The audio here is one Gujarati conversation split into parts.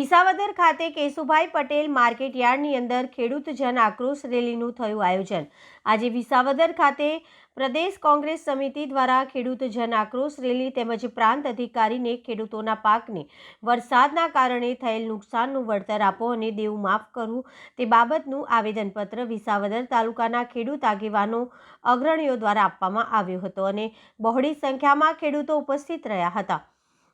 વિસાવદર ખાતે કેશુભાઈ પટેલ માર્કેટ યાર્ડની અંદર ખેડૂત જન આક્રોશ રેલીનું થયું આયોજન। આજે વિસાવદર ખાતે પ્રદેશ કોંગ્રેસ સમિતિ દ્વારા ખેડૂત જન આક્રોશ રેલી તેમજ પ્રાંત અધિકારીને ખેડૂતોના પાકને વરસાદના કારણે થયેલ નુકસાનનું વળતર આપો અને દેવું માફ કરવું તે બાબતનું આવેદનપત્ર વિસાવદર તાલુકાના ખેડૂત આગેવાનો અગ્રણીઓ દ્વારા આપવામાં આવ્યો હતો અને બહોળી સંખ્યામાં ખેડૂતો ઉપસ્થિત રહ્યા હતા।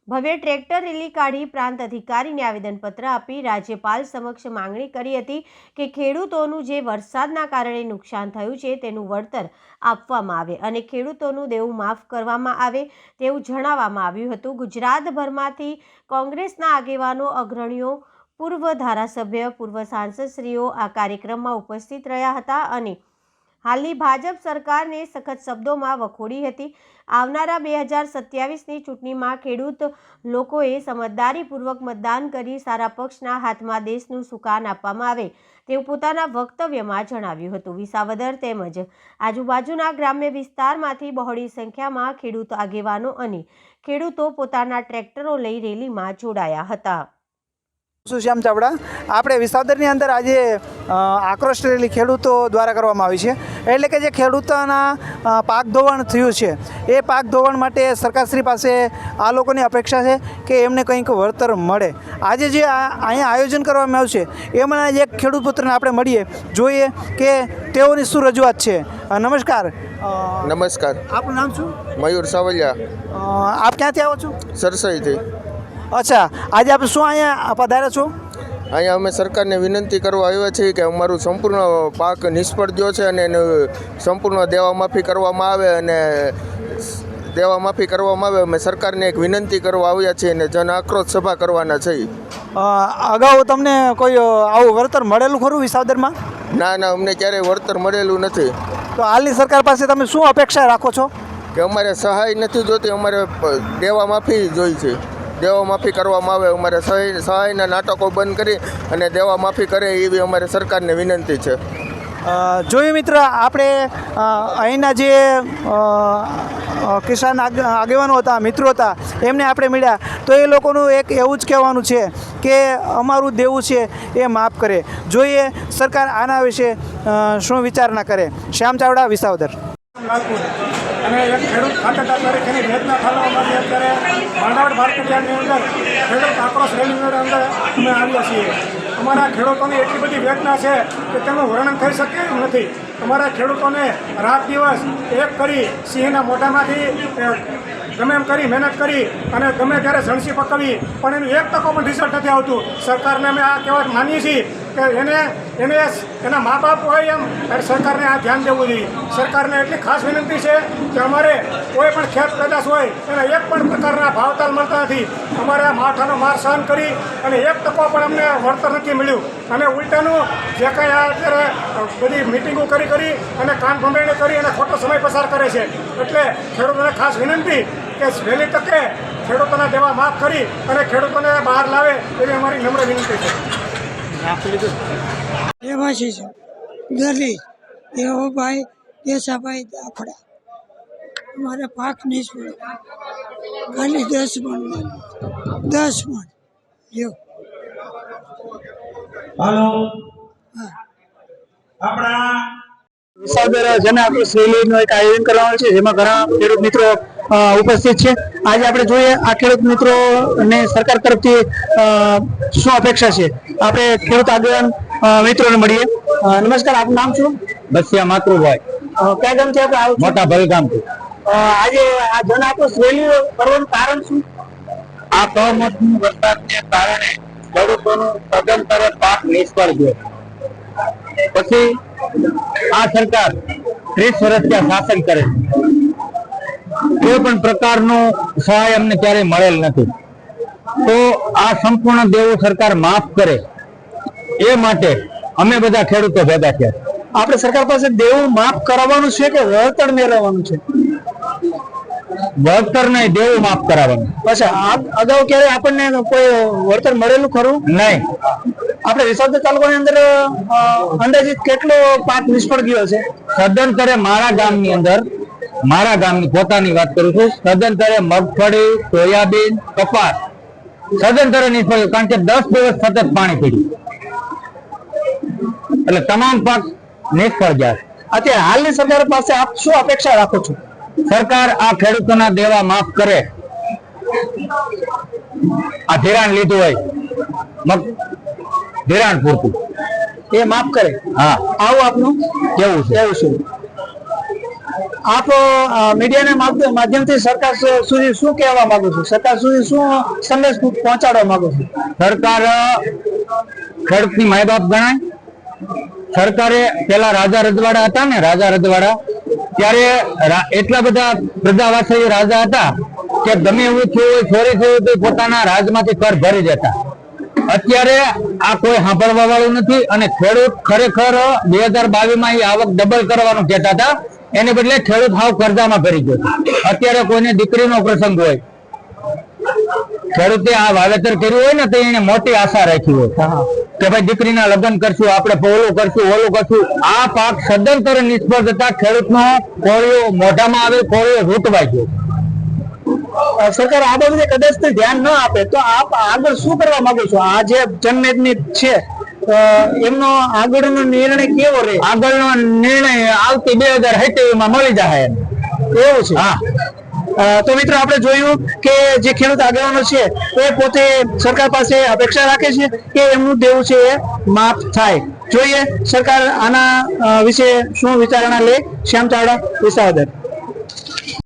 ભવ્ય ટ્રેક્ટર રેલી કાઢી પ્રાંત અધિકારીને આવેદનપત્ર આપી રાજ્યપાલ સમક્ષ માંગણી કરી હતી કે ખેડૂતોનું જે વરસાદના કારણે નુકસાન થયું છે તેનું વળતર આપવામાં આવે અને ખેડૂતોનું દેવું માફ કરવામાં આવે તેવું જણાવવામાં આવ્યું હતું। ગુજરાતભરમાંથી કોંગ્રેસના આગેવાનો અગ્રણીઓ પૂર્વ ધારાસભ્ય પૂર્વ સાંસદશ્રીઓ આ કાર્યક્રમમાં ઉપસ્થિત રહ્યા હતા અને હાલની ભાજપ સરકારને સખત શબ્દોમાં વખોડી હતી। આવનારા 2027ની ચૂંટણીમાં ખેડૂત લોકોએ સમજદારીપૂર્વક મતદાન કરી સારા પક્ષના હાથમાં દેશનું સુકાન આપવામાં આવે તેવું પોતાના વક્તવ્યમાં જણાવ્યું હતું। વિસાવદર તેમજ આજુબાજુના ગ્રામ્ય વિસ્તારમાંથી બહોળી સંખ્યામાં ખેડૂત આગેવાનો અને ખેડૂતો પોતાના ટ્રેક્ટરો લઈ રેલીમાં જોડાયા હતા। શ્યામ ચાવડા આપણે વિસાવદરની અંદર આજે આક્રોશ રેલી ખેડૂતો દ્વારા કરવામાં આવી છે। એટલે કે જે ખેડૂતોના પાક ધોવાણ થયું છે એ પાક ધોવાણ માટે સરકારશ્રી પાસે આ લોકોની અપેક્ષા છે કે એમને કંઈક વળતર મળે। આજે જે અહીંયા આયોજન કરવામાં આવ્યું છે એમાં એક ખેડૂત પુત્રને આપણે મળીએ, જોઈએ કે તેઓની શું રજૂઆત છે। નમસ્કાર। નમસ્કાર। આપનું નામ શું? મયુર સાવલિયા। આપ ક્યાંથી આવો છો? સરસાઈથી। અચ્છા, આજે આપણે શું અહીંયા પધાર્યા છો? અહીંયા અમે સરકારને વિનંતી કરવા આવ્યા છીએ કે અમારું સંપૂર્ણ પાક નિષ્ફળ ગયો છે અને એનું સંપૂર્ણ દેવા માફી કરવામાં આવે અને દેવા માફી કરવામાં આવે। અમે સરકારને એક વિનંતી કરવા આવ્યા છીએ અને જન આક્રોશ સભા કરવાના છીએ। અગાઉ તમને કોઈ આવું વળતર મળેલું ખરું વિસાવદરમાં? ના, અમને ક્યારેય વળતર મળેલું નથી। તો હાલની સરકાર પાસે તમે શું અપેક્ષા રાખો છો? કે અમારે સહાય નથી જોતી, અમારે દેવા માફી જોઈ છે। દેવા માફી કરવામાં આવે, અમારે સહાયના નાટકો બંધ કરી અને દેવા માફી કરે એવી અમારે સરકારને વિનંતી છે। જોયું મિત્ર, આપણે અહીંના જે કિસાન આગેવાનો હતા, મિત્રો હતા, એમને આપણે મળ્યા તો એ લોકોનું એક એવું જ કહેવાનું છે કે અમારું દેવું છે એ માફ કરે। જોઈએ સરકાર આના વિશે શું વિચારણા કરે। શ્યામ ચાવડા, વિસાવદર। અને એક ખેડૂત ખાતેદાર તરીકેની વેદના ઠાલવવા માટે અત્યારે માંડાવડ માર્કેટ યાર્ડની અંદર ખેડૂત આક્રોશ રેલીની અંદર અમે આવ્યા છીએ। અમારા ખેડૂતોની એટલી બધી વેદના છે કે તેનું વર્ણન થઈ શકે એમ નથી। અમારા ખેડૂતોને રાત દિવસ એક કરી સિંહના મોઢામાંથી ગમે એમ કરી મહેનત કરી અને ગમે ત્યારે ઝણસી પકવી પણ એનું એક ટકો પણ રિઝલ્ટ નથી આવતું। સરકારને અમે આ કહેવત માનીએ છીએ કે એને એના મા બાપ હોય એમ સરકારને આ ધ્યાન દેવું જોઈએ। સરકારને એટલી ખાસ વિનંતી છે કે અમારે કોઈ પણ ખેત પેદાશ હોય એના એક પણ પ્રકારના ભાવતાલ મળતા નથી। અમારે આ માઠાનો માર સહન કરી અને એક ટકો પણ અમને વળતર નથી મળ્યું અને ઉલટાનું જે કાંઈ આ અત્યારે બધી મિટિંગો કરી અને કાન ભંભેરણી કરી અને ખોટો સમય પસાર કરે છે। એટલે ખેડૂતોને ખાસ વિનંતી કે વહેલી તકે ખેડૂતોના દેવા માફ કરી અને ખેડૂતોને બહાર લાવે એવી અમારી નમ્ર વિનંતી છે। દેવાશીષ દલી દેવભાઈ દેસાભાઈ દાફડા। અમારે પાક નિષ્ફળ ખાલી 10 મણ જો હાલો આપણા વિસાવદર જન આક્રોશ રેલીનું એક આયોજન કરવામાં છે જેમાં ઘણા ખેડૂત મિત્રો ઉપસ્થિત છે। આજે આપણે જોઈએ આ ખેડૂત મિત્રોને સરકાર તરફથી શું અપેક્ષા છે। આપણે ખેડૂત આગેવાન મિત્રોને મળીએ। નમસ્કાર, આપનું નામ શું? બસિયા માતૃભાઈ। કયા ગામથી આપણે આવો? મોટા ભલગામથી। આજે આ જન આક્રોશ રેલી કરવાનું કારણ શું? આ કમોસમી વરસાદને કારણે ખેડૂતોનું સદંતર પાક નિષ્ફળ ગયો। પછી આ સરકાર 30 વર્ષથી શાસન કરે, કોઈ પણ પ્રકારનું સહાય અમને ક્યારેય મળેલ નથી। તો આ સંપૂર્ણ દેવું સરકાર માફ કરે એ માટે અમે બધા ખેડૂતો ભેગા થયા। આપણે સરકાર પાસે દેવું માફ કરાવવાનું છે કે વળતર મેળવવાનું છે? વળતર નહીં, દેવું માફ કરાવવાનું। અચ્છા, અગાઉ ક્યારે આપણને કોઈ વળતર મળેલું ખરું? નહીં। આપણે વિસાવદર તાલુકાની અંદર અંદાજિત કેટલો પાક નિષ્ફળ ગયો છે? સદંતરે મારા ગામની અંદર, મારા ગામની પોતાની વાત કરું છું, સદંતરે મગફળી, સોયાબીન, કપાસ સદંતર નિષ્ફળ ગયો, કારણ કે 10 દિવસ સતત પાણી પડ્યું એટલે તમામ પાક નિષ્ફળ ગયા. અત્યારે હાલની સરકાર પાસે આપ શું અપેક્ષા રાખો છો? સરકાર આ ખેડૂતોના દેવા માફ કરે, આ ધિરાણ લીધું હોય ધિરાણ પૂરતું એ માફ કરે. હા, આવું આપનું કેવું છે? એવું છે. આપ મીડિયાના માધ્યમથી સરકાર સુધી શું કહેવા માંગો છો? સરકાર સુધી શું સંદેશ પહોંચાડવા માંગો છો? સરકાર ખેડૂતની માય બાપ ગણાય. સરકારે પેલા રાજા રજવાડા હતા ને, રાજા રજવાડા ત્યારે એટલા બધા પ્રજાવાસી રાજા હતા કે ગમે એવું થયું હોય, ચોરી થયું તો પોતાના રાજમાંથી કર ભરી દેતા. અત્યારે આ કોઈ સાંભળવા વાળું નથી અને ખેડૂત ખરેખર 2022 માં એ આવક ડબલ કરવાનું કહેતા હતા, એને બદલે ખેડૂત હાવ કરજામાં ભરી ગયો. અત્યારે કોઈને દીકરીનો પ્રસંગ હોય, ખેડૂતે આ વાવેતર કર્યું હોય ને તો એને મોટી આશા રાખી હોય કે ભાઈ દીકરીના લગ્ન કરશું, આપણે ઓલું કરશું ઓલું કરશું. આ પાક સદંતર નિષ્ફળ જતા ખેડૂતનો કોળિયો મોઢામાં આવે, કોળિયો રૂટવાઈ ગયો. સરકાર આ બાબતે કદાચ ધ્યાન ન આપે તો આપ આગળ શું કરવા માંગો છો? આ જે જનમેદની છે એમનો આગળનો નિર્ણય કેવો રહે? આગળનો નિર્ણય આવતી 2027 માં મળી જાય. એવું છે. હા. તો મિત્રો આપણે જોયું કે જે ખેડૂત આગેવાનો છે એ પોતે સરકાર પાસે અપેક્ષા રાખે છે કે એમનું દેવું છે એ માફ થાય. જોઈએ સરકાર આના વિશે શું વિચારણા લે. શ્યામ ચાવડા, વિસાવદર.